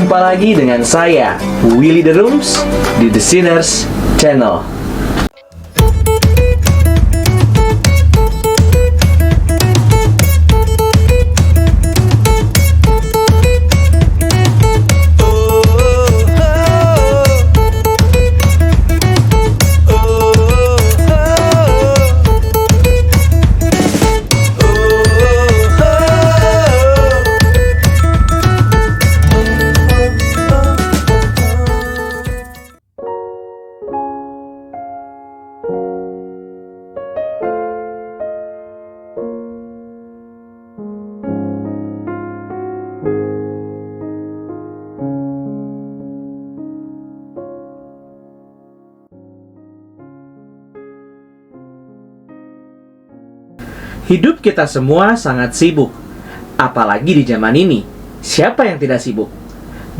Jumpa lagi dengan saya, Willy The Rooms, di The Sinners Channel. Hidup kita semua sangat sibuk, apalagi di zaman ini. Siapa yang tidak sibuk?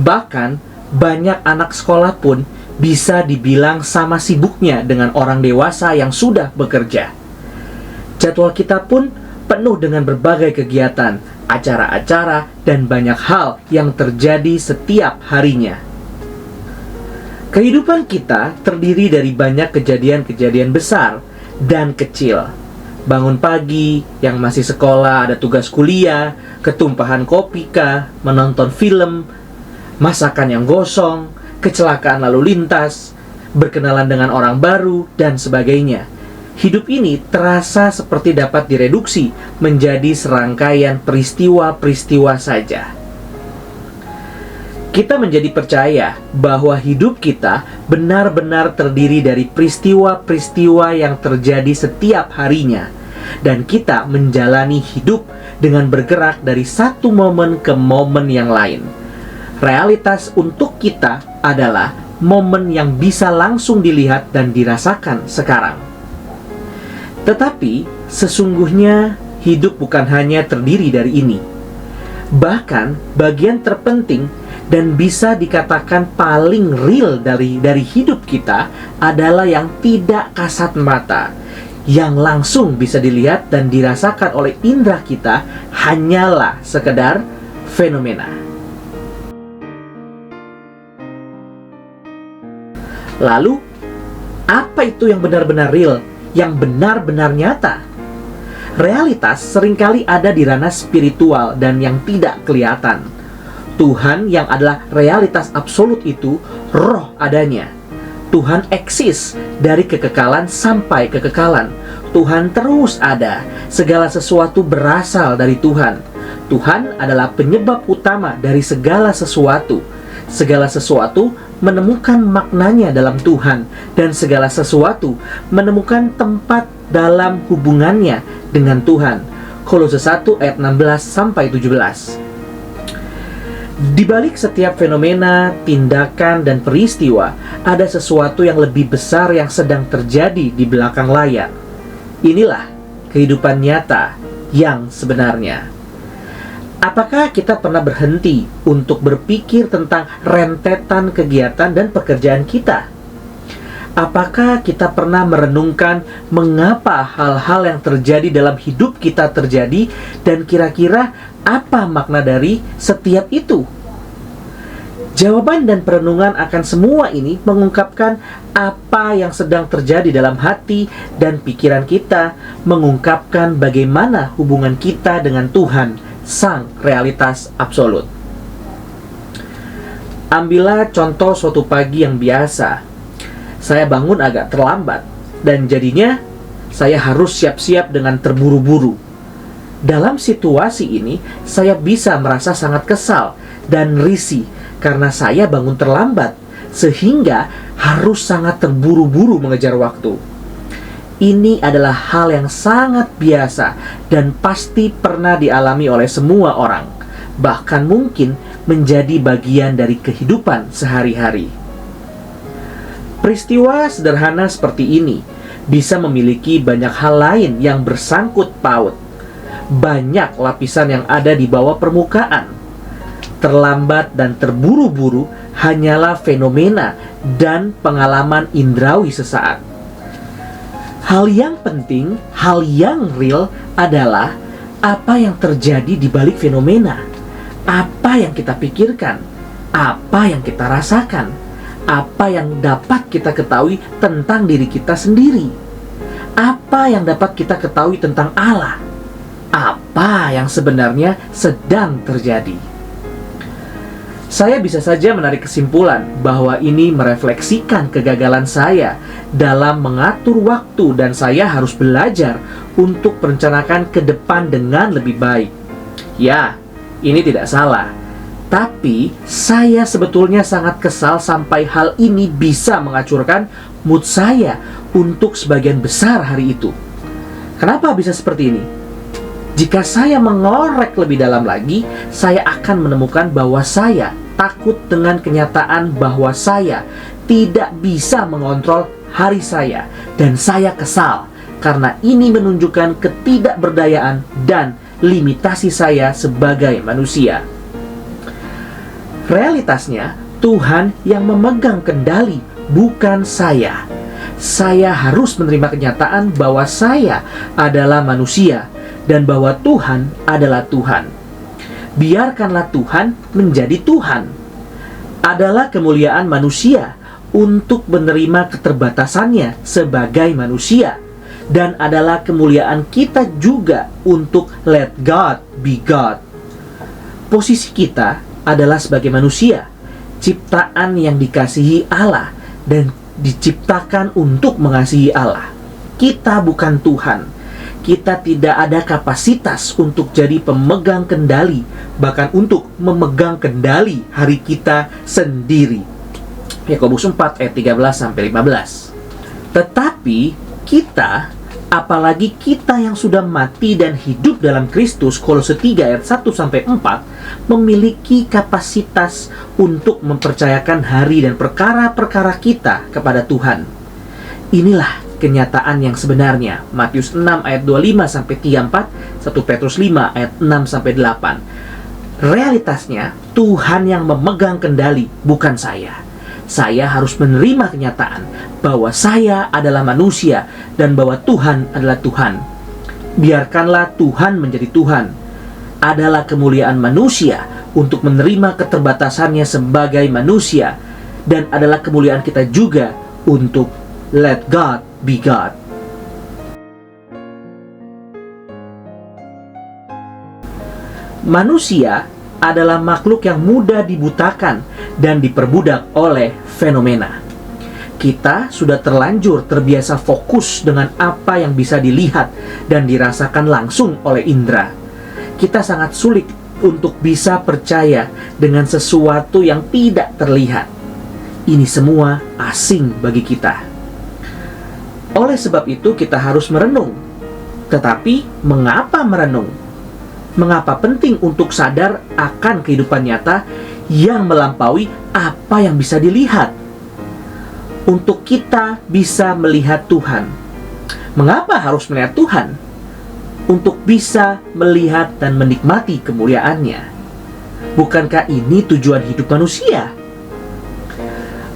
Bahkan, banyak anak sekolah pun bisa dibilang sama sibuknya dengan orang dewasa yang sudah bekerja. Jadwal kita pun penuh dengan berbagai kegiatan, acara-acara, dan banyak hal yang terjadi setiap harinya. Kehidupan kita terdiri dari banyak kejadian-kejadian besar dan kecil. Bangun pagi, yang masih sekolah ada tugas kuliah, ketumpahan kopi kah, menonton film, masakan yang gosong, kecelakaan lalu lintas, berkenalan dengan orang baru, dan sebagainya. Hidup ini terasa seperti dapat direduksi menjadi serangkaian peristiwa-peristiwa saja. Kita menjadi percaya bahwa hidup kita benar-benar terdiri dari peristiwa-peristiwa yang terjadi setiap harinya. Dan kita menjalani hidup dengan bergerak dari satu momen ke momen yang lain. Realitas untuk kita adalah momen yang bisa langsung dilihat dan dirasakan sekarang. Tetapi, sesungguhnya hidup bukan hanya terdiri dari ini. Bahkan, bagian terpenting dan bisa dikatakan paling real dari hidup kita adalah yang tidak kasat mata, yang langsung bisa dilihat dan dirasakan oleh indera kita hanyalah sekedar fenomena. Lalu, apa itu yang benar-benar real, yang benar-benar nyata? Realitas seringkali ada di ranah spiritual dan yang tidak kelihatan. Tuhan yang adalah realitas absolut itu, roh adanya. Tuhan eksis dari kekekalan sampai kekekalan. Tuhan terus ada. Segala sesuatu berasal dari Tuhan. Tuhan adalah penyebab utama dari segala sesuatu. Segala sesuatu menemukan maknanya dalam Tuhan, dan segala sesuatu menemukan tempat dalam hubungannya dengan Tuhan. Kolose 1 ayat 16 sampai 17. Di balik setiap fenomena, tindakan, dan peristiwa, ada sesuatu yang lebih besar yang sedang terjadi di belakang layar. Inilah kehidupan nyata yang sebenarnya. Apakah kita pernah berhenti untuk berpikir tentang rentetan kegiatan dan pekerjaan kita? Apakah kita pernah merenungkan mengapa hal-hal yang terjadi dalam hidup kita terjadi, dan kira-kira apa makna dari setiap itu? Jawaban dan perenungan akan semua ini mengungkapkan apa yang sedang terjadi dalam hati dan pikiran kita, mengungkapkan bagaimana hubungan kita dengan Tuhan, Sang Realitas Absolut. Ambillah contoh suatu pagi yang biasa. Saya bangun agak terlambat, dan jadinya saya harus siap-siap dengan terburu-buru. Dalam situasi ini, saya bisa merasa sangat kesal dan risih karena saya bangun terlambat, sehingga harus sangat terburu-buru mengejar waktu. Ini adalah hal yang sangat biasa dan pasti pernah dialami oleh semua orang, bahkan mungkin menjadi bagian dari kehidupan sehari-hari. Peristiwa sederhana seperti ini bisa memiliki banyak hal lain yang bersangkut paut. Banyak lapisan yang ada di bawah permukaan. Terlambat dan terburu-buru hanyalah fenomena dan pengalaman indrawi sesaat. Hal yang penting, hal yang real adalah apa yang terjadi di balik fenomena. Apa yang kita pikirkan, apa yang kita rasakan, apa yang dapat kita ketahui tentang diri kita sendiri, apa yang dapat kita ketahui tentang Allah, apa yang sebenarnya sedang terjadi. Saya bisa saja menarik kesimpulan bahwa ini merefleksikan kegagalan saya dalam mengatur waktu, dan saya harus belajar untuk merencanakan ke depan dengan lebih baik. Ya, ini tidak salah. Tapi saya sebetulnya sangat kesal sampai hal ini bisa mengacurkan mood saya untuk sebagian besar hari itu. Kenapa bisa seperti ini? Jika saya mengorek lebih dalam lagi, saya akan menemukan bahwa saya takut dengan kenyataan bahwa saya tidak bisa mengontrol hari saya, dan saya kesal karena ini menunjukkan ketidakberdayaan dan limitasi saya sebagai manusia. Realitasnya, Tuhan yang memegang kendali, bukan saya. Saya harus menerima kenyataan bahwa saya adalah manusia dan bahwa Tuhan adalah Tuhan. Biarkanlah Tuhan menjadi Tuhan. Adalah kemuliaan manusia untuk menerima keterbatasannya sebagai manusia, dan adalah kemuliaan kita juga untuk let God be God. Posisi kita adalah sebagai manusia, ciptaan yang dikasihi Allah dan diciptakan untuk mengasihi Allah. Kita bukan Tuhan. Kita tidak ada kapasitas untuk jadi pemegang kendali, bahkan untuk memegang kendali hari kita sendiri. Yakobus 4 ayat 13-15. Tetapi kita, apalagi kita yang sudah mati dan hidup dalam Kristus, Kolose 3 ayat 1-4, memiliki kapasitas untuk mempercayakan hari dan perkara-perkara kita kepada Tuhan. Inilah kenyataan yang sebenarnya. Matius 6 ayat 25-34, 1 Petrus 5 ayat 6-8. Realitasnya, Tuhan yang memegang kendali, bukan saya. Saya harus menerima kenyataan bahwa saya adalah manusia dan bahwa Tuhan adalah Tuhan. Biarkanlah Tuhan menjadi Tuhan. Adalah kemuliaan manusia untuk menerima keterbatasannya sebagai manusia, dan adalah kemuliaan kita juga untuk let God be God. Manusia adalah makhluk yang mudah dibutakan dan diperbudak oleh fenomena. Kita sudah terlanjur terbiasa fokus dengan apa yang bisa dilihat dan dirasakan langsung oleh indera. Kita sangat sulit untuk bisa percaya dengan sesuatu yang tidak terlihat. Ini semua asing bagi kita. Oleh sebab itu kita harus merenung. Tetapi mengapa merenung? Mengapa penting untuk sadar akan kehidupan nyata yang melampaui apa yang bisa dilihat? Untuk kita bisa melihat Tuhan. Mengapa harus melihat Tuhan? Untuk bisa melihat dan menikmati kemuliaannya. Bukankah ini tujuan hidup manusia?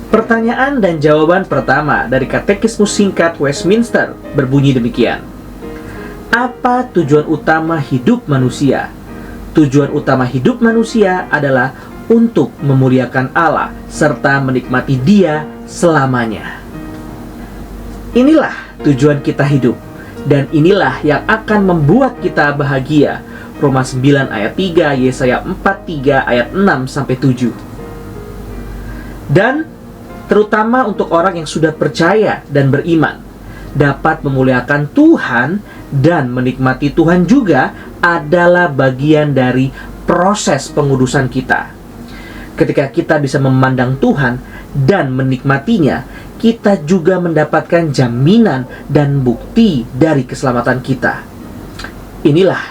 Pertanyaan dan jawaban pertama dari Katekismus Singkat Westminster berbunyi demikian. Apa tujuan utama hidup manusia? Tujuan utama hidup manusia adalah untuk memuliakan Allah serta menikmati Dia selamanya. Inilah tujuan kita hidup, dan inilah yang akan membuat kita bahagia. Roma 9 ayat 3, Yesaya 43 ayat 6-7. Dan terutama untuk orang yang sudah percaya dan beriman, dapat memuliakan Tuhan dan menikmati Tuhan juga adalah bagian dari proses pengudusan kita. Ketika kita bisa memandang Tuhan dan menikmatinya, kita juga mendapatkan jaminan dan bukti dari keselamatan kita. Inilah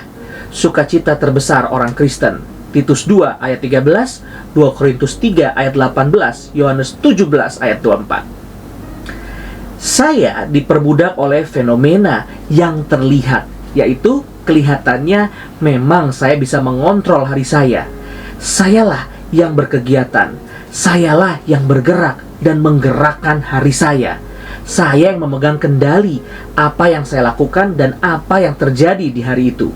sukacita terbesar orang Kristen. Titus 2 ayat 13, 2 Korintus 3 ayat 18, Yohanes 17 ayat 24. Saya diperbudak oleh fenomena yang terlihat, yaitu kelihatannya memang saya bisa mengontrol hari saya. Sayalah yang berkegiatan, sayalah yang bergerak dan menggerakkan hari saya. Saya yang memegang kendali apa yang saya lakukan dan apa yang terjadi di hari itu.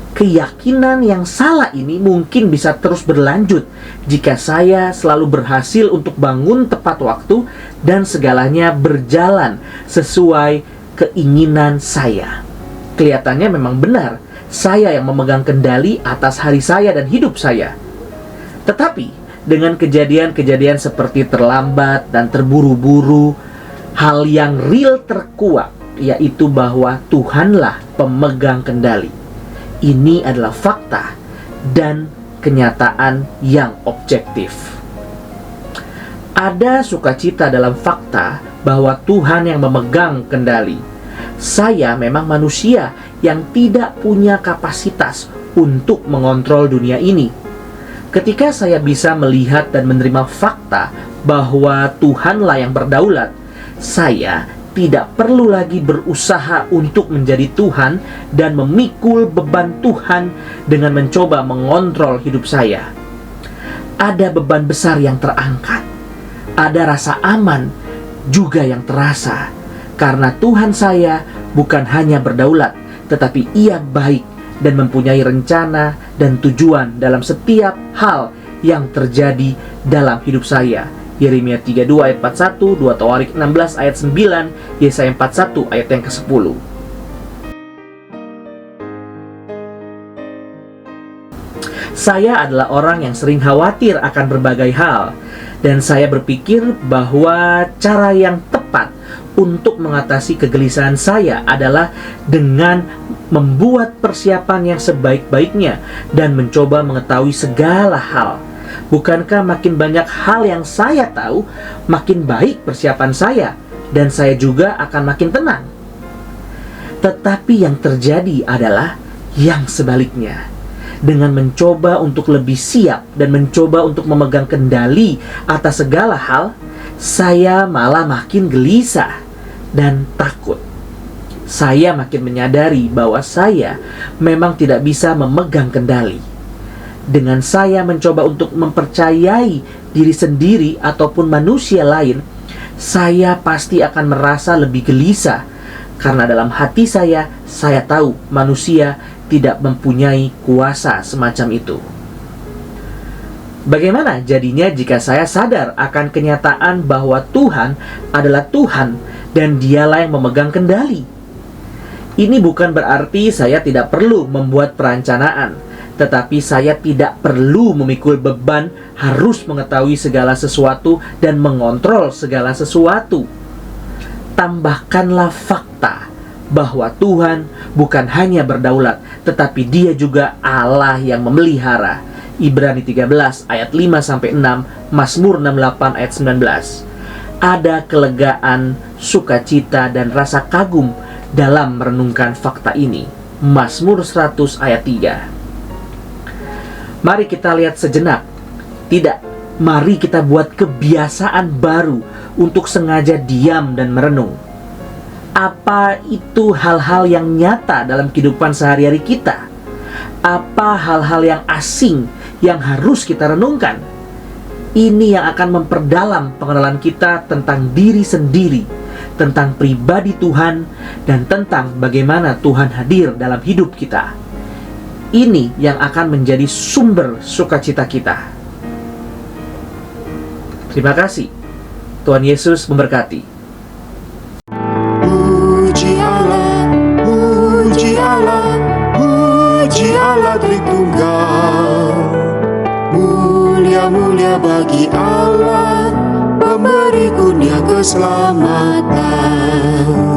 Keyakinan yang salah ini mungkin bisa terus berlanjut jika saya selalu berhasil untuk bangun tepat waktu dan segalanya berjalan sesuai keinginan saya. Kelihatannya memang benar, saya yang memegang kendali atas hari saya dan hidup saya. Tetapi dengan kejadian-kejadian seperti terlambat dan terburu-buru, hal yang real terkuak, yaitu bahwa Tuhanlah pemegang kendali. Ini adalah fakta dan kenyataan yang objektif. Ada sukacita dalam fakta bahwa Tuhan yang memegang kendali. Saya memang manusia yang tidak punya kapasitas untuk mengontrol dunia ini. Ketika saya bisa melihat dan menerima fakta bahwa Tuhanlah yang berdaulat, saya tidak perlu lagi berusaha untuk menjadi Tuhan dan memikul beban Tuhan dengan mencoba mengontrol hidup saya. Ada beban besar yang terangkat. Ada rasa aman juga yang terasa. Karena Tuhan saya bukan hanya berdaulat, tetapi Ia baik dan mempunyai rencana dan tujuan dalam setiap hal yang terjadi dalam hidup saya. Yeremia 32 ayat 41, 2 Tawarik 16 ayat 9, Yesaya 41 ayat yang ke-10. Saya adalah orang yang sering khawatir akan berbagai hal, dan saya berpikir bahwa cara yang tepat untuk mengatasi kegelisahan saya adalah dengan membuat persiapan yang sebaik-baiknya dan mencoba mengetahui segala hal. Bukankah makin banyak hal yang saya tahu, makin baik persiapan saya, dan saya juga akan makin tenang? Tetapi yang terjadi adalah yang sebaliknya. Dengan mencoba untuk lebih siap dan mencoba untuk memegang kendali atas segala hal, saya malah makin gelisah dan takut. Saya makin menyadari bahwa saya memang tidak bisa memegang kendali. Dengan saya mencoba untuk mempercayai diri sendiri ataupun manusia lain, saya pasti akan merasa lebih gelisah. Karena dalam hati saya tahu manusia tidak mempunyai kuasa semacam itu. Bagaimana jadinya jika saya sadar akan kenyataan bahwa Tuhan adalah Tuhan dan Dialah yang memegang kendali? Ini bukan berarti saya tidak perlu membuat perencanaan, tetapi saya tidak perlu memikul beban harus mengetahui segala sesuatu dan mengontrol segala sesuatu. Tambahkanlah fakta bahwa Tuhan bukan hanya berdaulat, tetapi Dia juga Allah yang memelihara. Ibrani 13 ayat 5-6, Mazmur 68 ayat 19. Ada kelegaan, sukacita, dan rasa kagum dalam merenungkan fakta ini. Mazmur 100 ayat 3. Mari kita lihat sejenak. Tidak, mari kita buat kebiasaan baru untuk sengaja diam dan merenung. Apa itu hal-hal yang nyata dalam kehidupan sehari-hari kita? Apa hal-hal yang asing yang harus kita renungkan? Ini yang akan memperdalam pengenalan kita tentang diri sendiri, tentang pribadi Tuhan, dan tentang bagaimana Tuhan hadir dalam hidup kita. Ini yang akan menjadi sumber sukacita kita. Terima kasih. Tuhan Yesus memberkati. Puji Allah, puji Allah, puji Allah Tritunggal. Mulia-mulia bagi Allah, pemberi kurnia keselamatan.